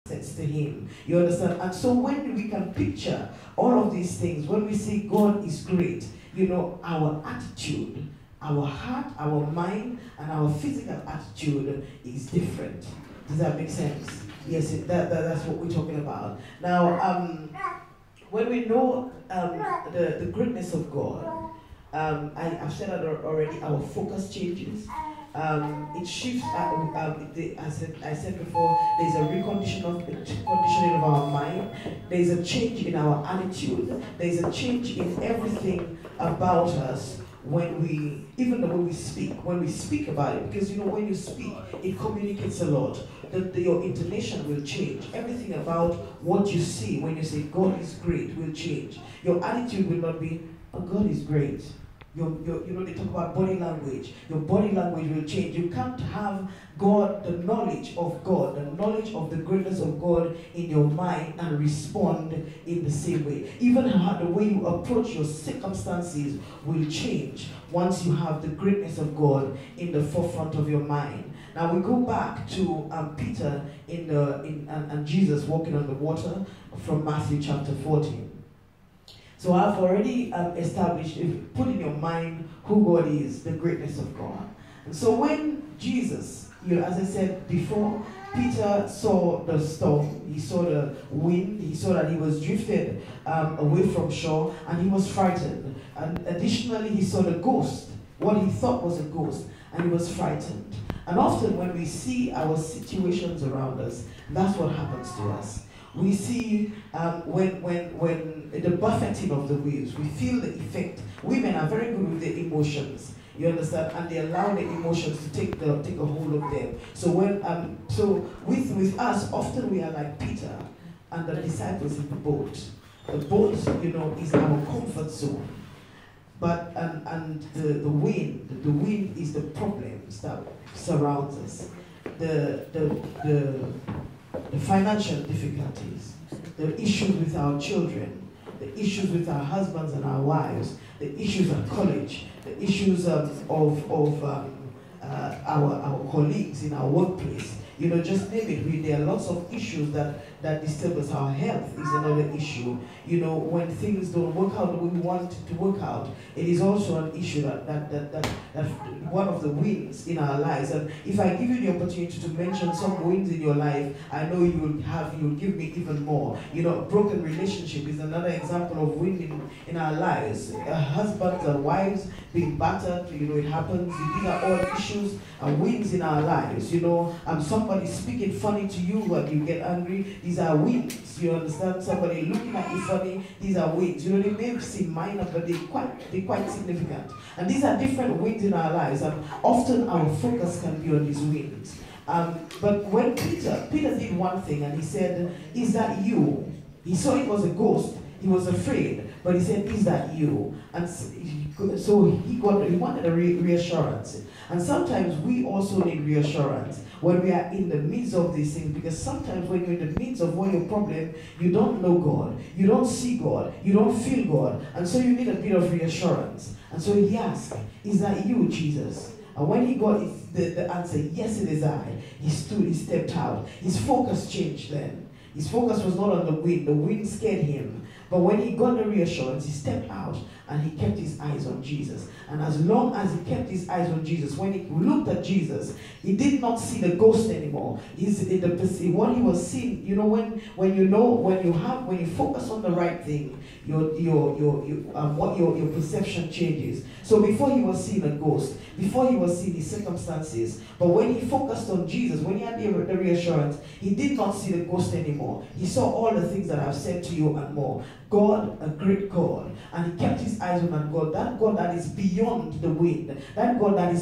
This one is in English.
sense to him. You understand? And so when we can picture all of these things, when we say God is great, you know, our attitude, our heart, our mind, and our physical attitude is different. Does that make sense? Yes, that's what we're talking about. Now, when we know the greatness of God, I've said that already, our focus changes. It shifts, I said before, there's a conditioning of our mind, there's a change in our attitude, there's a change in everything about us when we, even the way we speak about it, because you know, when you speak, it communicates a lot. Your intonation will change. Everything about what you see when you say God is great will change. Your attitude will not be, oh, God is great. You know, they talk about body language. Your body language will change. You can't have God, the knowledge of God, the knowledge of the greatness of God in your mind and respond in the same way. Even how the way you approach your circumstances will change once you have the greatness of God in the forefront of your mind. Now we go back to Peter and Jesus walking on the water from Matthew chapter 14. So I've already established, if you put in your mind who God is, the greatness of God. And so when Jesus, you know, as I said before, Peter saw the storm, he saw the wind, he saw that he was drifted away from shore, and he was frightened. And additionally, he saw the ghost, what he thought was a ghost, and he was frightened. And often when we see our situations around us, that's what happens to us. We see when the buffeting of the waves, we feel the effect. Women are very good with the emotions, you understand, and they allow the emotions to take a hold of them. So with us, often we are like Peter and the disciples in the boat. The boat, you know, is our comfort zone. But the wind is the problems that surrounds us. The financial difficulties, the issues with our children, the issues with our husbands and our wives, the issues at college, the issues of our colleagues in our workplace. You know, just name it. There are lots of issues that disturb us. Our health is another issue. You know, when things don't work out the way we want it to work out, it is also an issue that one of the wins in our lives. And if I give you the opportunity to mention some wins in your life, I know you'll give me even more. You know, a broken relationship is another example of win in our lives. Husbands and wives being battered, you know, it happens. These are all issues and wins in our lives. You know, somebody speaking funny to you and you get angry, these are wins. You understand? Somebody looking at you funny, these are wins. You know, they may seem minor, but they're quite significant. And these are different wins in our lives, and often our focus can be on these wins. But when Peter did one thing, and he said, "Is that you?" He saw it was a ghost. He was afraid, but he said, "Is that you?" And so he wanted a reassurance. And sometimes we also need reassurance when we are in the midst of these things, because sometimes when you're in the midst of all your problem, you don't know God, you don't see God, you don't feel God, and so you need a bit of reassurance. And so he asked, "Is that you, Jesus?" And when he got the answer, "Yes, it is I," he stood, he stepped out. His focus changed then. His focus was not on the wind scared him. But when he got the reassurance, he stepped out and he kept his eyes on Jesus. And as long as he kept his eyes on Jesus, when he looked at Jesus, he did not see the ghost anymore. What he was seeing, you know, when you focus on the right thing, your perception changes. So before he was seeing a ghost, before he was seeing his circumstances, but when he focused on Jesus, when he had the reassurance, he did not see the ghost anymore. He saw all the things that I've said to you and more. God, a great God, and he kept his eyes on that God that is beyond the wind, that God that is